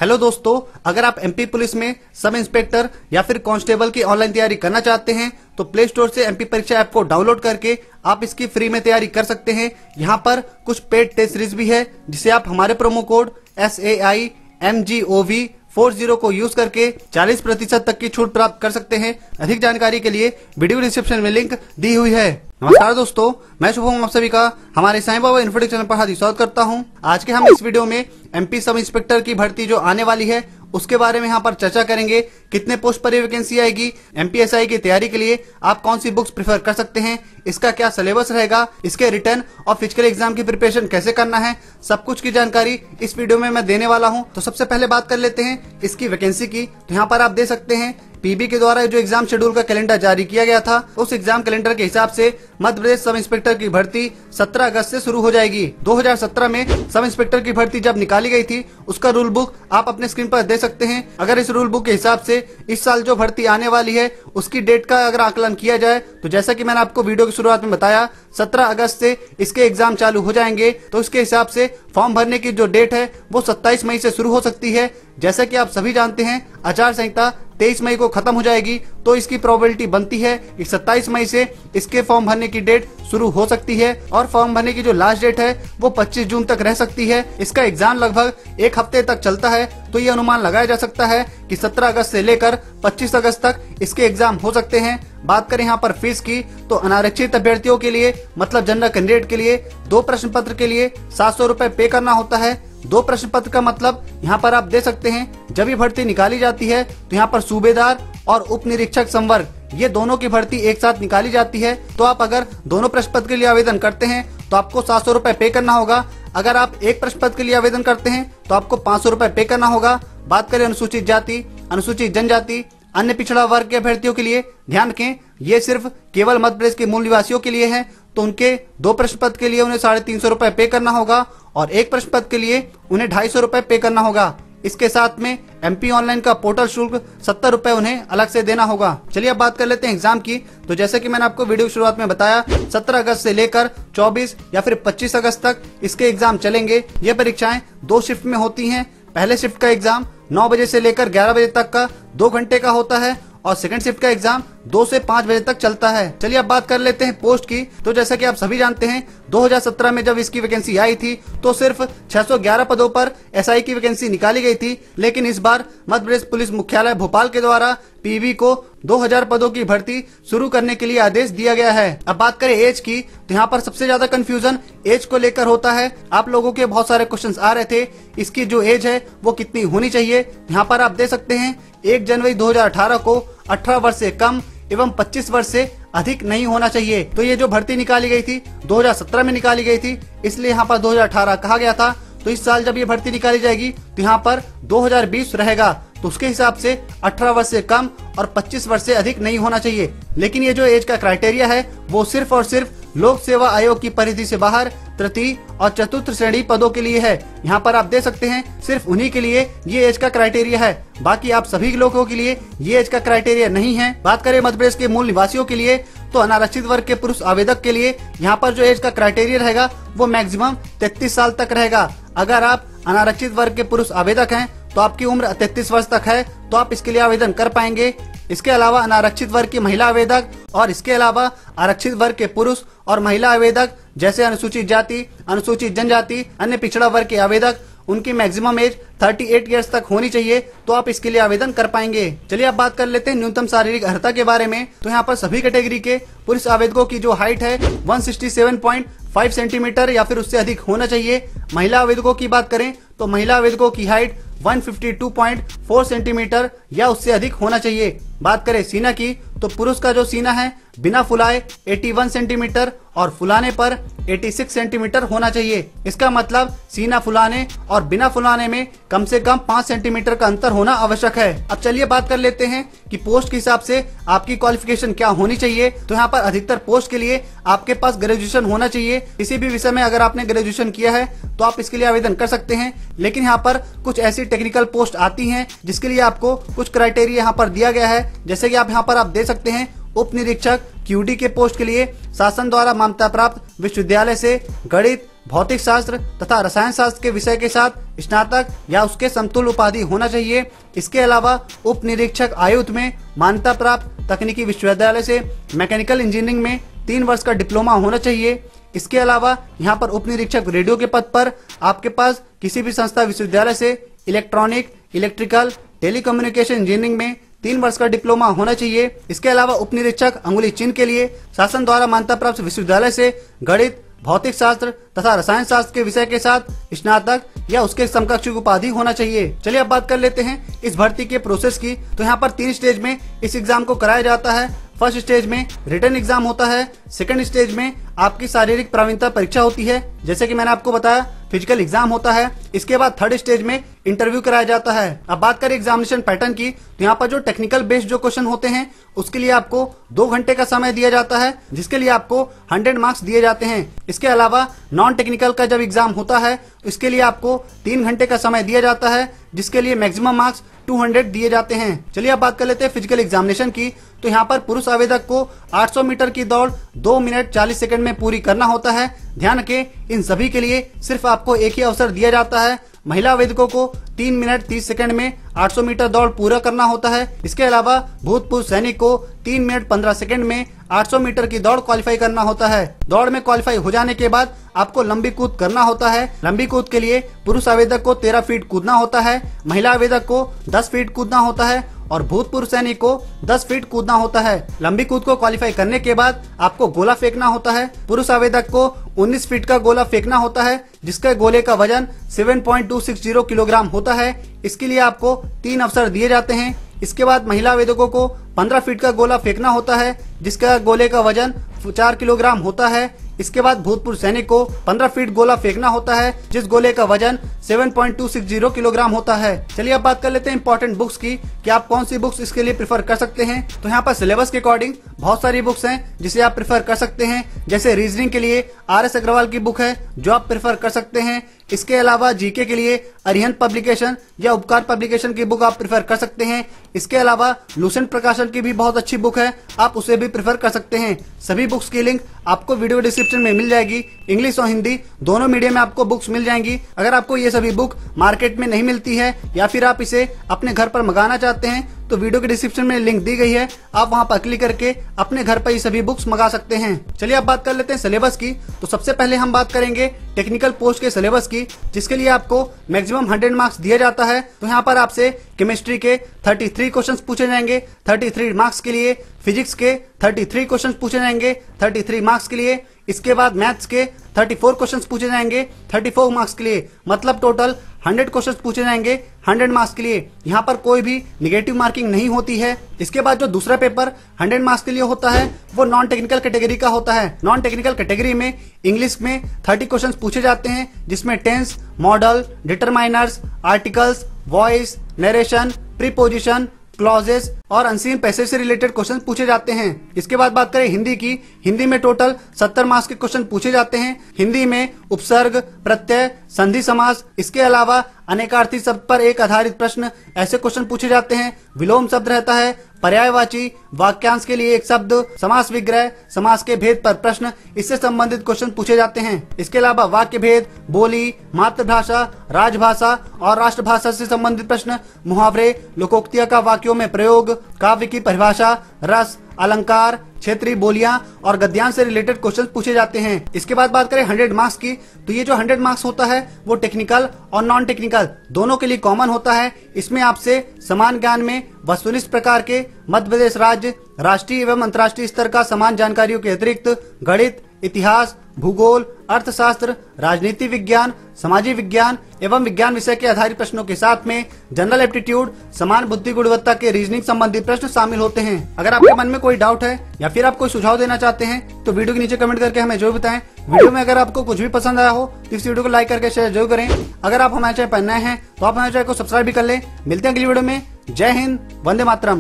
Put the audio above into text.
Hello दोस्तों, अगर आप एमपी पुलिस में सब इंस्पेक्टर या फिर कांस्टेबल की ऑनलाइन तैयारी करना चाहते हैं तो प्ले स्टोर से एमपी परीक्षा ऐप को डाउनलोड करके आप इसकी फ्री में तैयारी कर सकते हैं। यहाँ पर कुछ पेड टेस्ट सीरीज भी है जिसे आप हमारे प्रोमो कोड SAIMGOV40 को यूज करके 40% तक की छूट प्राप्त कर सकते हैं। अधिक जानकारी के लिए वीडियो डिस्क्रिप्शन में लिंक दी हुई है। नमस्कार दोस्तों, मैं शुभम आप सभी का हमारे साईं बाबा इन्फोटेक चैनल पर हार्दिक स्वागत करता हूं। आज के हम इस वीडियो में एमपी सब इंस्पेक्टर की भर्ती जो आने वाली है उसके बारे में यहाँ पर चर्चा करेंगे। कितने पोस्ट पर वैकेंसी आएगी, एमपीएसआई की तैयारी के लिए आप कौन सी बुक्स प्रेफर कर सकते हैं, इसका क्या सिलेबस रहेगा, इसके रिटर्न और फिजिकल एग्जाम की प्रिपरेशन कैसे करना है, सब कुछ की जानकारी इस वीडियो में मैं देने वाला हूँ। तो सबसे पहले बात कर लेते हैं इसकी वैकेंसी की। तो यहाँ पर आप देख सकते हैं पीबी के द्वारा जो एग्जाम शेड्यूल का कैलेंडर जारी किया गया था उस एग्जाम कैलेंडर के हिसाब से मध्य प्रदेश सब इंस्पेक्टर की भर्ती 17 अगस्त से शुरू हो जाएगी। 2017 में सब इंस्पेक्टर की भर्ती जब निकाली गई थी उसका रूल बुक आप अपने स्क्रीन पर देख सकते हैं। अगर इस रूल बुक के हिसाब से इस साल जो भर्ती आने वाली है उसकी डेट का अगर आकलन किया जाए तो जैसा कि मैंने आपको वीडियो की शुरुआत में बताया 17 अगस्त से इसके एग्जाम चालू हो जाएंगे। तो इसके हिसाब से फॉर्म भरने की जो डेट है वो 27 मई से शुरू हो सकती है। जैसा कि आप सभी जानते हैं आचार संहिता 23 मई को खत्म हो जाएगी, तो इसकी प्रोबेबिलिटी बनती है कि 27 मई से इसके फॉर्म भरने की डेट शुरू हो सकती है और फॉर्म भरने की जो लास्ट डेट है वो 25 जून तक रह सकती है। इसका एग्जाम लगभग एक हफ्ते तक चलता है, तो ये अनुमान लगाया जा सकता है कि 17 अगस्त से लेकर 25 अगस्त तक इसके एग्जाम हो सकते हैं। बात करें यहाँ पर फीस की तो अनारक्षित अभ्यर्थियों के लिए मतलब जनरल कैंडिडेट के लिए 2 प्रश्न पत्र के लिए 700 रुपए पे करना होता है। 2 प्रश्न पत्र का मतलब यहाँ पर आप देख सकते हैं जब ये भर्ती निकाली जाती है तो यहाँ पर सूबेदार और उप निरीक्षक संवर्ग ये दोनों की भर्ती एक साथ निकाली जाती है। तो आप अगर दोनों प्रश्न पत्र के लिए आवेदन करते हैं तो आपको 700 रुपए पे करना होगा। अगर आप एक प्रश्न पत्र के लिए आवेदन करते हैं तो आपको 500 रुपए पे करना होगा। बात करें अनुसूचित जाति, अनुसूचित जनजाति, अन्य पिछड़ा वर्ग के अभ्यर्थियों के लिए ध्यान रखें ये सिर्फ केवल मध्य प्रदेश के मूल निवासियों के लिए है। तो उनके 2 प्रश्न पत्र के लिए उन्हें 350 रुपए पे करना होगा और एक प्रश्न पत्र के लिए उन्हें 250 रुपए पे करना होगा। इसके साथ में एमपी ऑनलाइन का पोर्टल शुल्क 70 रुपए उन्हें अलग से देना होगा। चलिए अब बात कर लेते हैं एग्जाम की। तो जैसे कि मैंने आपको वीडियो की शुरुआत में बताया 17 अगस्त से लेकर 24 या फिर 25 अगस्त तक इसके एग्जाम चलेंगे। ये परीक्षाएं 2 शिफ्ट में होती हैं। पहले शिफ्ट का एग्जाम 9 बजे से लेकर 11 बजे तक का 2 घंटे का होता है और सेकंड शिफ्ट का एग्जाम 2 से 5 बजे तक चलता है। चलिए अब बात कर लेते हैं पोस्ट की। तो जैसा कि आप सभी जानते हैं 2017 में जब इसकी वैकेंसी आई थी तो सिर्फ 611 पदों पर एसआई की वैकेंसी निकाली गई थी, लेकिन इस बार मध्य प्रदेश पुलिस मुख्यालय भोपाल के द्वारा पीवी को 2000 पदों की भर्ती शुरू करने के लिए आदेश दिया गया है। अब बात करें एज की तो यहाँ पर सबसे ज्यादा कंफ्यूजन एज को लेकर होता है। आप लोगों के बहुत सारे क्वेश्चंस आ रहे थे इसकी जो एज है वो कितनी होनी चाहिए। यहाँ पर आप देख सकते हैं 1 जनवरी 2018 को 18 वर्ष से कम एवं 25 वर्ष से अधिक नहीं होना चाहिए। तो ये जो भर्ती निकाली गई थी 2017 में निकाली गई थी, इसलिए यहाँ पर 2018 कहा गया था। तो इस साल जब ये भर्ती निकाली जाएगी तो यहाँ पर 2020 रहेगा, तो उसके हिसाब से 18 वर्ष से कम और 25 वर्ष से अधिक नहीं होना चाहिए। लेकिन ये जो एज का क्राइटेरिया है वो सिर्फ और सिर्फ लोक सेवा आयोग की परिधि से बाहर तृतीय और चतुर्थ श्रेणी पदों के लिए है। यहाँ पर आप देख सकते हैं सिर्फ उन्हीं के लिए ये एज का क्राइटेरिया है, बाकी आप सभी लोगों के लिए ये एज का क्राइटेरिया नहीं है। बात करें मध्य प्रदेश के मूल निवासियों के लिए तो अनारक्षित वर्ग के पुरुष आवेदक के लिए यहाँ पर जो एज का क्राइटेरिया रहेगा वो मैक्सिमम 33 साल तक रहेगा। अगर आप अनारक्षित वर्ग के पुरुष आवेदक हैं तो आपकी उम्र 33 वर्ष तक है तो आप इसके लिए आवेदन कर पाएंगे। इसके अलावा अनारक्षित वर्ग की महिला आवेदक और इसके अलावा आरक्षित वर्ग के पुरुष और महिला आवेदक जैसे अनुसूचित जाति, अनुसूचित जनजाति, अन्य पिछड़ा वर्ग के आवेदक उनकी मैक्सिमम एज 38 इयर्स तक होनी चाहिए, तो आप इसके लिए आवेदन कर पाएंगे। चलिए अब बात कर लेते हैं न्यूनतम शारीरिक अर्हता के बारे में। तो यहाँ पर सभी कैटेगरी के पुरुष आवेदकों की जो हाइट है 167.5 सेंटीमीटर या फिर उससे अधिक होना चाहिए। महिला आवेदकों की बात करें तो महिला आवेदकों की हाइट 152.4 सेंटीमीटर या उससे अधिक होना चाहिए। बात करें सीना की तो पुरुष का जो सीना है बिना फुलाए 81 सेंटीमीटर और फुलाने पर 86 सेंटीमीटर होना चाहिए। इसका मतलब सीना फुलाने और बिना फुलाने में कम से कम 5 सेंटीमीटर का अंतर होना आवश्यक है। अब चलिए बात कर लेते हैं कि पोस्ट के हिसाब से आपकी क्वालिफिकेशन क्या होनी चाहिए। तो यहाँ पर अधिकतर पोस्ट के लिए आपके पास ग्रेजुएशन होना चाहिए। किसी भी विषय में अगर आपने ग्रेजुएशन किया है तो आप इसके लिए आवेदन कर सकते हैं। लेकिन यहाँ पर कुछ ऐसी टेक्निकल पोस्ट आती हैं जिसके लिए आपको कुछ क्राइटेरिया यहाँ पर दिया गया है। जैसे कि आप यहाँ पर आप देख सकते हैं उप निरीक्षक क्यूडी के पोस्ट के लिए शासन द्वारा मान्यता प्राप्त विश्वविद्यालय से गणित, भौतिक शास्त्र तथा रसायन शास्त्र के विषय के साथ स्नातक या उसके समतुल्य उपाधि होना चाहिए। इसके अलावा उप निरीक्षक आयुक्त में मान्यता प्राप्त तकनीकी विश्वविद्यालय से मैकेनिकल इंजीनियरिंग में 3 वर्ष का डिप्लोमा होना चाहिए। इसके अलावा यहाँ पर उप निरीक्षक रेडियो के पद पर आपके पास किसी भी संस्था विश्वविद्यालय से इलेक्ट्रॉनिक, इलेक्ट्रिकल, टेलीकम्युनिकेशन इंजीनियरिंग में 3 वर्ष का डिप्लोमा होना चाहिए। इसके अलावा उप निरीक्षक अंगुली चिन्ह के लिए शासन द्वारा मान्यता प्राप्त विश्वविद्यालय से गणित, भौतिक शास्त्र तथा रसायन शास्त्र के विषय के साथ स्नातक या उसके समकक्ष उपाधि होना चाहिए। चलिए अब बात कर लेते हैं इस भर्ती के प्रोसेस की। तो यहाँ पर 3 स्टेज में इस एग्जाम को कराया जाता है। फर्स्ट स्टेज में रिटन एग्जाम होता है। सेकंड स्टेज में आपकी शारीरिक प्रवीणता परीक्षा होती है, जैसे कि मैंने आपको बताया फिजिकल एग्जाम होता है। इसके बाद थर्ड स्टेज में इंटरव्यू कराया जाता है। अब बात करें एग्जामिनेशन पैटर्न की, तो यहाँ पर जो टेक्निकल बेस्ड जो क्वेश्चन होते हैं उसके लिए आपको 2 घंटे का समय दिया जाता है, जिसके लिए आपको 100 मार्क्स दिए जाते हैं। इसके अलावा नॉन टेक्निकल का जब एग्जाम होता है इसके लिए आपको 3 घंटे का समय दिया जाता है, जिसके लिए मैक्सिमम मार्क्स 200 दिए जाते हैं। चलिए अब बात कर लेते हैं फिजिकल एग्जामिनेशन की। तो यहाँ पर पुरुष आवेदक को 800 मीटर की दौड़ 2 मिनट 40 सेकंड में पूरी करना होता है। ध्यान रखें, इन सभी के लिए सिर्फ आपको एक ही अवसर दिया जाता है। महिला आवेदकों को 3 मिनट 30 सेकंड में 800 मीटर दौड़ पूरा करना होता है। इसके अलावा भूतपूर्व सैनिक को 3 मिनट 15 सेकंड में 800 मीटर की दौड़ क्वालिफाई करना होता है। दौड़ में क्वालिफाई हो जाने के बाद आपको लंबी कूद करना होता है। लंबी कूद के लिए पुरुष आवेदक को 13 फीट कूदना होता है, महिला आवेदक को 10 फीट कूदना होता है और भूतपूर्व सैनिक को 10 फीट कूदना होता है। लंबी कूद को क्वालिफाई करने के बाद आपको गोला फेंकना होता है। पुरुष आवेदक को 19 फीट का गोला फेंकना होता है, जिसके गोले का वजन 7.260 किलोग्राम होता है। इसके लिए आपको 3 अवसर दिए जाते हैं। इसके बाद महिला आवेदकों को 15 फीट का गोला फेंकना होता है, जिसका गोले का वजन 4 किलोग्राम होता है। इसके बाद भूतपूर्व सैनिक को 15 फीट गोला फेंकना होता है, जिस गोले का वजन 7.260 किलोग्राम होता है। चलिए अब बात कर लेते हैं इंपॉर्टेंट बुक्स की कि आप कौन सी बुक्स इसके लिए प्रेफर कर सकते हैं। तो यहाँ पर सिलेबस के अकॉर्डिंग बहुत सारी बुक्स हैं जिसे आप प्रेफर कर सकते हैं। जैसे रीजनिंग के लिए RS अग्रवाल की बुक है जो आप प्रेफर कर सकते हैं। इसके अलावा जीके के लिए अरिहंत पब्लिकेशन या उपकार पब्लिकेशन की बुक आप प्रेफर कर सकते हैं। इसके अलावा लूसेंट प्रकाशन की भी बहुत अच्छी बुक है, आप उसे भी प्रेफर कर सकते हैं। सभी बुक्स की लिंक आपको वीडियो डिस्क्रिप्शन में मिल जाएगी। इंग्लिश और हिंदी दोनों मीडियम में आपको बुक्स मिल जाएंगी। अगर आपको ये सभी बुक मार्केट में नहीं मिलती है या फिर आप इसे अपने घर पर मंगाना चाहते हैं तो वीडियो के डिस्क्रिप्शन में लिंक दी गई है, आप वहां पर क्लिक करके अपने घर पर ये सभी बुक्स मंगा सकते हैं। चलिए अब बात कर लेते हैं सिलेबस की। तो सबसे पहले हम बात करेंगे टेक्निकल पोस्ट के सिलेबस की, जिसके लिए आपको मैक्सिमम 100 मार्क्स दिया जाता है। तो यहाँ पर आपसे केमिस्ट्री के 33 क्वेश्चंस पूछे जाएंगे 33 मार्क्स के लिए, फिजिक्स के 33 क्वेश्चंस पूछे जाएंगे 33 मार्क्स के लिए। इसके बाद मैथ्स के 34 क्वेश्चंस पूछे जाएंगे 34 मार्क्स के लिए, मतलब टोटल 100 क्वेश्चंस पूछे जाएंगे 100 मार्क्स के लिए। यहाँ पर कोई भी निगेटिव मार्किंग नहीं होती है। इसके बाद जो दूसरा पेपर 100 मार्क्स के लिए होता है वो नॉन टेक्निकल कैटेगरी का होता है। नॉन टेक्निकल कैटेगरी में इंग्लिश में 30 क्वेश्चंस पूछे जाते हैं, जिसमें tense, modal, determiners, articles, voice, narration, preposition, clauses और अनसीन पैसेज से रिलेटेड क्वेश्चन पूछे जाते हैं। इसके बाद बात करें हिंदी की, हिंदी में टोटल 70 मार्क्स के क्वेश्चन पूछे जाते हैं। हिंदी में उपसर्ग, प्रत्यय, संधि समास, इसके अलावा अनेकार्थी शब्द पर एक आधारित प्रश्न, ऐसे क्वेश्चन पूछे जाते हैं। विलोम शब्द रहता है, पर्यायवाची, वाक्यांश के लिए एक शब्द, समास विग्रह, समास के भेद पर प्रश्न, इससे संबंधित क्वेश्चन पूछे जाते हैं। इसके अलावा वाक्य भेद, बोली, मातृभाषा, राजभाषा और राष्ट्रभाषा से संबंधित प्रश्न, मुहावरे, लोकोक्तियां का वाक्यों में प्रयोग, काव्य की परिभाषा, रस, अलंकार, क्षेत्रीय बोलियां और गद्यांश से रिलेटेड क्वेश्चन पूछे जाते हैं। इसके बाद बात करें 100 मार्क्स की, तो ये जो 100 मार्क्स होता है वो टेक्निकल और नॉन टेक्निकल दोनों के लिए कॉमन होता है। इसमें आपसे समान ज्ञान में वस्तुनिष्ठ प्रकार के मध्य प्रदेश राज्य, राष्ट्रीय एवं अंतर्राष्ट्रीय स्तर का समान जानकारियों के अतिरिक्त गणित, इतिहास, भूगोल, अर्थशास्त्र, राजनीति विज्ञान, सामाजिक विज्ञान एवं विज्ञान विषय के आधारित प्रश्नों के साथ में जनरल एप्टीट्यूड, समान बुद्धि गुणवत्ता के रीजनिंग संबंधी प्रश्न शामिल होते हैं। अगर आपके मन में कोई डाउट है या फिर आप कोई सुझाव देना चाहते हैं तो वीडियो के नीचे कमेंट करके हमें जरूर बताएं। वीडियो में अगर आपको कुछ भी पसंद आया हो तो इस वीडियो को लाइक करके शेयर जरूर करें। अगर आप हमारे चैनल पर नए हैं तो आप हमारे चैनल को सब्सक्राइब भी कर लें। मिलते हैं अगली वीडियो में। जय हिंद, वंदे मातरम।